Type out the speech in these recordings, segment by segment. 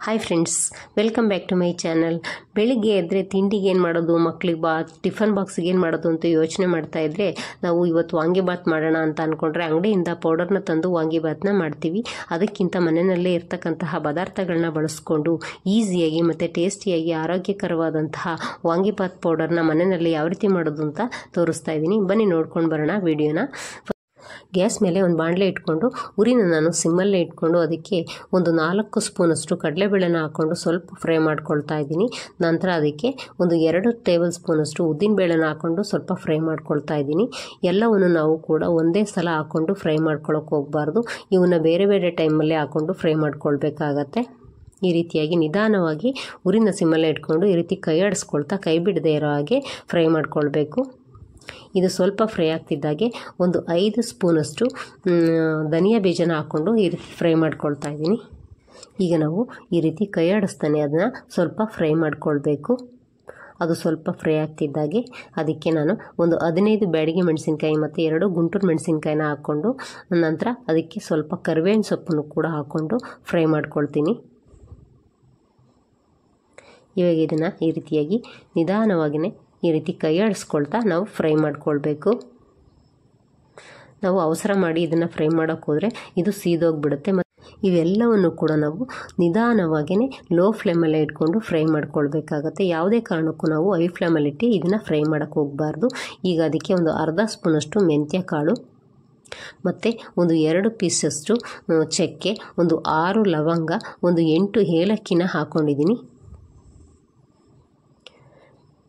Hi friends, welcome back to my channel. ಬೆಳಿಗ್ಗೆ ಎದ್ದರೆ ತಿಂಡಿಗೆ ಏನು ಮಾಡೋದು, ಮಕ್ಕಳಿಗೆ ಟಿಫನ್ ಬಾಕ್ಸಿಗೆ ಏನು ಮಾಡೋದು ಅಂತ ಯೋಚನೆ ಮಾಡ್ತಾ ಇದ್ದರೆ ನಾವು ಇವತ್ತು ವಾಂಗಿಬಾತ್ ಮಾಡೋಣ ಅಂತ ಅಂದ್ಕೊಂಡ್ರೆ ಅಂಗಡಿಯಿಂದ ಪೌಡರ್ನ ತಂದು ವಾಂಗಿಬಾತ್ನ ಮಾಡ್ತೀವಿ. ಅದಕ್ಕಿಂತ ಮನೆಯಲ್ಲೇ ಇರ್ತಕ್ಕಂತಹ ಪದಾರ್ಥಗಳನ್ನ ಬಳಸ್ಕೊಂಡು ಈಸಿಯಾಗಿ ಮತ್ತು ಟೇಸ್ಟಿಯಾಗಿ ಆರೋಗ್ಯಕರವಾದಂತಹ ವಾಂಗಿಬಾತ್ ಪೌಡರ್ನ ಮನೆಯಲ್ಲಿ ಯಾವ ರೀತಿ ಮಾಡೋದು ಅಂತ ತೋರಿಸ್ತಾ ಇದ್ದೀನಿ. ಬನ್ನಿ ನೋಡ್ಕೊಂಡು ಬರೋಣ ವಿಡಿಯೋನ. ಗ್ಯಾಸ್ ಮೇಲೆ ಒಂದು ಬಾಣಲೆ ಇಟ್ಕೊಂಡು ಉರಿನ ನಾನು ಸಿಮ್ಮಲ್ಲೇ ಇಟ್ಕೊಂಡು ಅದಕ್ಕೆ ಒಂದು 4 ಸ್ಪೂನಷ್ಟು ಕಡಲೆಬೇಳೆನ ಹಾಕ್ಕೊಂಡು ಸ್ವಲ್ಪ ಫ್ರೈ ಮಾಡ್ಕೊಳ್ತಾ ಇದ್ದೀನಿ. ನಂತರ ಅದಕ್ಕೆ ಒಂದು 2 ಟೇಬಲ್ ಸ್ಪೂನಷ್ಟು ಉದ್ದಿನಬೇಳೆನ ಹಾಕ್ಕೊಂಡು ಸ್ವಲ್ಪ ಫ್ರೈ ಮಾಡ್ಕೊಳ್ತಾ ಇದ್ದೀನಿ. ಎಲ್ಲವನ್ನು ನಾವು ಕೂಡ ಒಂದೇ ಸಲ ಹಾಕ್ಕೊಂಡು ಫ್ರೈ ಮಾಡ್ಕೊಳ್ಳೋಕೆ ಹೋಗಬಾರ್ದು. ಇವನ್ನ ಬೇರೆ ಬೇರೆ ಟೈಮಲ್ಲೇ ಹಾಕ್ಕೊಂಡು ಫ್ರೈ ಮಾಡ್ಕೊಳ್ಬೇಕಾಗತ್ತೆ. ಈ ರೀತಿಯಾಗಿ ನಿಧಾನವಾಗಿ ಉರಿನ ಸಿಮ್ಮಲ್ಲೇ ಇಟ್ಕೊಂಡು ಈ ರೀತಿ ಕೈ ಆಡಿಸ್ಕೊಳ್ತಾ ಕೈ ಬಿಡದೇ ಇರೋ ಹಾಗೆ ಫ್ರೈ ಮಾಡ್ಕೊಳ್ಬೇಕು. ಇದು ಸ್ವಲ್ಪ ಫ್ರೈ ಆಗ್ತಿದ್ದಾಗೆ ಒಂದು 5 ಸ್ಪೂನಷ್ಟು ಧನಿಯಾ ಬೀಜನ ಹಾಕ್ಕೊಂಡು ಈ ರೀತಿ ಫ್ರೈ ಮಾಡ್ಕೊಳ್ತಾ ಇದ್ದೀನಿ. ಈಗ ನಾವು ಈ ರೀತಿ ಕೈ ಆಡಿಸ್ತಾನೆ ಅದನ್ನು ಸ್ವಲ್ಪ ಫ್ರೈ ಮಾಡ್ಕೊಳ್ಬೇಕು. ಅದು ಸ್ವಲ್ಪ ಫ್ರೈ ಆಗ್ತಿದ್ದಾಗೆ ಅದಕ್ಕೆ ನಾನು ಒಂದು 15 ಬ್ಯಾಡಗಿ ಮೆಣಸಿನ್ಕಾಯಿ ಮತ್ತು 2 ಗುಂಟೂರು ಮೆಣಸಿನ್ಕಾಯಿನ ಹಾಕ್ಕೊಂಡು ನಂತರ ಅದಕ್ಕೆ ಸ್ವಲ್ಪ ಕರಿಬೇವಿನ ಸೊಪ್ಪನ್ನು ಕೂಡ ಹಾಕ್ಕೊಂಡು ಫ್ರೈ ಮಾಡ್ಕೊಳ್ತೀನಿ. ಇವಾಗ ಇದನ್ನು ಈ ರೀತಿಯಾಗಿ ನಿಧಾನವಾಗಿಯೇ ಈ ರೀತಿ ಕೈ ಆಡಿಸ್ಕೊಳ್ತಾ ನಾವು ಫ್ರೈ ಮಾಡ್ಕೊಳ್ಬೇಕು. ನಾವು ಅವಸರ ಮಾಡಿ ಇದನ್ನು ಫ್ರೈ ಮಾಡೋಕ್ಕೆ ಹೋದರೆ ಇದು ಸೀದೋಗಿಬಿಡುತ್ತೆ. ಮತ್ತು ಇವೆಲ್ಲವನ್ನು ಕೂಡ ನಾವು ನಿಧಾನವಾಗಿಯೇ ಲೋ ಫ್ಲೇಮಲ್ಲೇ ಇಟ್ಕೊಂಡು ಫ್ರೈ ಮಾಡ್ಕೊಳ್ಬೇಕಾಗತ್ತೆ. ಯಾವುದೇ ಕಾರಣಕ್ಕೂ ನಾವು ಹೈ ಫ್ಲೇಮಲ್ಲಿಟ್ಟು ಇದನ್ನು ಫ್ರೈ ಮಾಡೋಕ್ಕೆ ಹೋಗಬಾರ್ದು. ಈಗ ಅದಕ್ಕೆ ಒಂದು ಅರ್ಧ ಸ್ಪೂನಷ್ಟು ಮೆಂತ್ಯ ಕಾಳು ಮತ್ತು ಒಂದು 2 ಪೀಸಷ್ಟು ಚಕ್ಕೆ, ಒಂದು 6 ಲವಂಗ, ಒಂದು 8 ಏಲಕ್ಕಿನ ಹಾಕ್ಕೊಂಡಿದ್ದೀನಿ.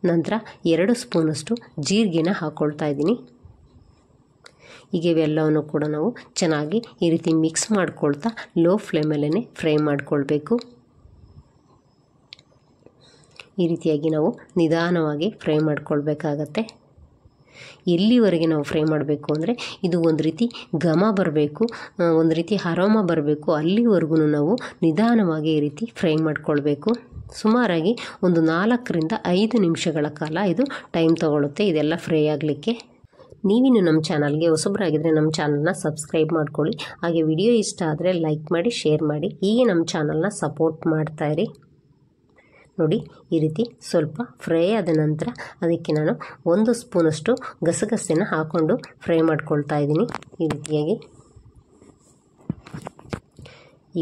ನಂತರ 2 ಸ್ಪೂನಷ್ಟು ಜೀರಿಗೆನ ಹಾಕ್ಕೊಳ್ತಾ ಇದ್ದೀನಿ. ಈಗ ಇವೆಲ್ಲವನ್ನು ಕೂಡ ನಾವು ಚೆನ್ನಾಗಿ ಈ ರೀತಿ ಮಿಕ್ಸ್ ಮಾಡ್ಕೊಳ್ತಾ ಲೋ ಫ್ಲೇಮಲ್ಲೇ ಫ್ರೈ ಮಾಡ್ಕೊಳ್ಬೇಕು. ಈ ರೀತಿಯಾಗಿ ನಾವು ನಿಧಾನವಾಗಿ ಫ್ರೈ ಮಾಡ್ಕೊಳ್ಬೇಕಾಗತ್ತೆ. ಎಲ್ಲಿವರೆಗೆ ನಾವು ಫ್ರೈ ಮಾಡಬೇಕು ಅಂದರೆ ಇದು ಒಂದು ರೀತಿ ಘಮ ಬರಬೇಕು, ಒಂದು ರೀತಿ ಅರೋಮ ಬರಬೇಕು, ಅಲ್ಲಿವರೆಗೂ ನಾವು ನಿಧಾನವಾಗಿ ಈ ರೀತಿ ಫ್ರೈ ಮಾಡ್ಕೊಳ್ಬೇಕು. ಸುಮಾರಾಗಿ ಒಂದು 4 ರಿಂದ 5 ನಿಮಿಷಗಳ ಕಾಲ ಇದು ಟೈಮ್ ತಗೊಳ್ಳುತ್ತೆ ಇದೆಲ್ಲ ಫ್ರೈ ಆಗಲಿಕ್ಕೆ. ನೀವಿನ್ನು ನಮ್ಮ ಚಾನಲ್ಗೆ ಹೊಸಬರಾಗಿದ್ದರೆ ನಮ್ಮ ಚಾನಲ್ನ ಸಬ್ಸ್ಕ್ರೈಬ್ ಮಾಡ್ಕೊಳ್ಳಿ. ಹಾಗೆ ವಿಡಿಯೋ ಇಷ್ಟ ಆದರೆ ಲೈಕ್ ಮಾಡಿ, ಶೇರ್ ಮಾಡಿ. ಹೀಗೆ ನಮ್ಮ ಚಾನಲ್ನ ಸಪೋರ್ಟ್ ಮಾಡ್ತಾಯಿರಿ. ನೋಡಿ, ಈ ರೀತಿ ಸ್ವಲ್ಪ ಫ್ರೈ ಆದ ನಂತರ ಅದಕ್ಕೆ ನಾನು 1 ಸ್ಪೂನಷ್ಟು ಗಸಗಸೆನ ಹಾಕ್ಕೊಂಡು ಫ್ರೈ ಮಾಡ್ಕೊಳ್ತಾ ಇದ್ದೀನಿ. ಈ ರೀತಿಯಾಗಿ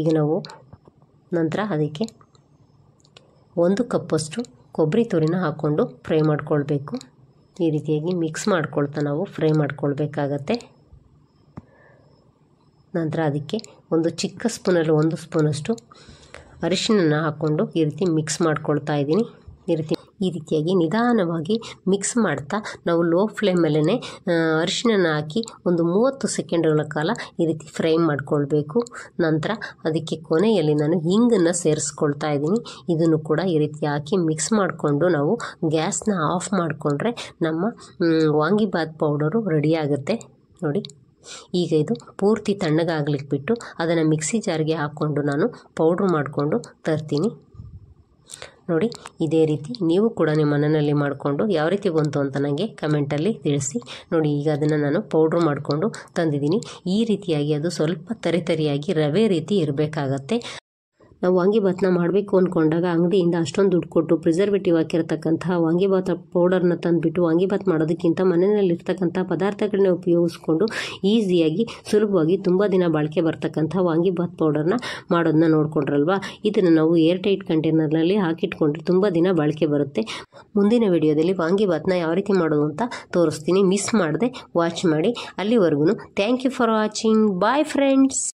ಈಗ ನಾವು ನಂತರ ಅದಕ್ಕೆ 1 ಕಪ್ಪಷ್ಟು ಕೊಬ್ಬರಿ ತುರಿನ ಹಾಕ್ಕೊಂಡು ಫ್ರೈ ಮಾಡ್ಕೊಳ್ಬೇಕು. ಈ ರೀತಿಯಾಗಿ ಮಿಕ್ಸ್ ಮಾಡ್ಕೊಳ್ತಾ ನಾವು ಫ್ರೈ ಮಾಡ್ಕೊಳ್ಬೇಕಾಗತ್ತೆ. ನಂತರ ಅದಕ್ಕೆ ಒಂದು ಚಿಕ್ಕ ಸ್ಪೂನಲ್ಲಿ 1 ಸ್ಪೂನಷ್ಟು ಅರಿಶಿನ ಹಾಕ್ಕೊಂಡು ಈ ರೀತಿ ಮಿಕ್ಸ್ ಮಾಡ್ಕೊಳ್ತಾ ಇದ್ದೀನಿ. ಈ ರೀತಿಯಾಗಿ ನಿಧಾನವಾಗಿ ಮಿಕ್ಸ್ ಮಾಡ್ತಾ ನಾವು ಲೋ ಫ್ಲೇಮಲ್ಲೇ ಅರಿಶಿನ ಹಾಕಿ ಒಂದು 30 ಸೆಕೆಂಡ್ಗಳ ಕಾಲ ಈ ರೀತಿ ಫ್ರೈ ಮಾಡ್ಕೊಳ್ಬೇಕು. ನಂತರ ಅದಕ್ಕೆ ಕೊನೆಯಲ್ಲಿ ನಾನು ಹಿಂಗನ್ನು ಸೇರಿಸ್ಕೊಳ್ತಾ ಇದ್ದೀನಿ. ಇದನ್ನು ಕೂಡ ಈ ರೀತಿ ಹಾಕಿ ಮಿಕ್ಸ್ ಮಾಡಿಕೊಂಡು ನಾವು ಗ್ಯಾಸ್ನ ಆಫ್ ಮಾಡಿಕೊಂಡ್ರೆ ನಮ್ಮ ವಾಂಗಿಬಾತ್ ಪೌಡರು ರೆಡಿ ಆಗುತ್ತೆ. ನೋಡಿ, ಈಗ ಇದು ಪೂರ್ತಿ ತಣ್ಣಗಾಗ್ಲಿಕ್ಕೆ ಬಿಟ್ಟು ಅದನ್ನು ಮಿಕ್ಸಿ ಜಾರ್ಗೆ ಹಾಕ್ಕೊಂಡು ನಾನು ಪೌಡ್ರ್ ಮಾಡಿಕೊಂಡು ತರ್ತೀನಿ. ನೋಡಿ, ಇದೇ ರೀತಿ ನೀವು ಕೂಡ ನಿಮ್ಮ ಮನೆಯಲ್ಲಿ ಮಾಡಿಕೊಂಡು ಯಾವ ರೀತಿ ಬಂತು ಅಂತ ನನಗೆ ಕಮೆಂಟಲ್ಲಿ ತಿಳಿಸಿ. ನೋಡಿ, ಈಗ ಅದನ್ನು ನಾನು ಪೌಡ್ರ್ ಮಾಡಿಕೊಂಡು ತಂದಿದ್ದೀನಿ. ಈ ರೀತಿಯಾಗಿ ಅದು ಸ್ವಲ್ಪ ತರಿಯಾಗಿ ರವೆ ರೀತಿ ಇರಬೇಕಾಗತ್ತೆ. ನಾವು ವಾಂಗಿಬಾತ್ನ ಮಾಡಬೇಕು ಅಂದ್ಕೊಂಡಾಗ ಅಂಗಡಿಯಿಂದ ಅಷ್ಟೊಂದು ದುಡ್ಡು ಕೊಟ್ಟು ಪ್ರಿಸರ್ವೇಟಿವ್ ಹಾಕಿರ್ತಕ್ಕಂತಹ ವಾಂಗಿಬಾತ್ ಪೌಡರ್ನ ತಂದುಬಿಟ್ಟು ವಾಂಗಿಬಾತ್ ಮಾಡೋದಕ್ಕಿಂತ ಮನೆಯಲ್ಲಿರ್ತಕ್ಕಂಥ ಪದಾರ್ಥಗಳನ್ನ ಉಪಯೋಗಿಸ್ಕೊಂಡು ಈಸಿಯಾಗಿ ಸುಲಭವಾಗಿ ತುಂಬ ದಿನ ಬಾಳಿಕೆ ಬರ್ತಕ್ಕಂಥ ವಾಂಗಿಬಾತ್ ಪೌಡರ್ನ ಮಾಡೋದನ್ನ ನೋಡ್ಕೊಂಡ್ರಲ್ವಾ. ಇದನ್ನು ನಾವು ಏರ್ ಟೈಟ್ ಕಂಟೈನರ್ನಲ್ಲಿ ಹಾಕಿಟ್ಕೊಂಡ್ರೆ ತುಂಬ ದಿನ ಬಾಳಿಕೆ ಬರುತ್ತೆ. ಮುಂದಿನ ವಿಡಿಯೋದಲ್ಲಿ ವಾಂಗಿಬಾತ್ನ ಯಾವ ರೀತಿ ಮಾಡೋದು ಅಂತ ತೋರಿಸ್ತೀನಿ. ಮಿಸ್ ಮಾಡದೆ ವಾಚ್ ಮಾಡಿ. ಅಲ್ಲಿವರೆಗೂ thank you for watching. Bye friends.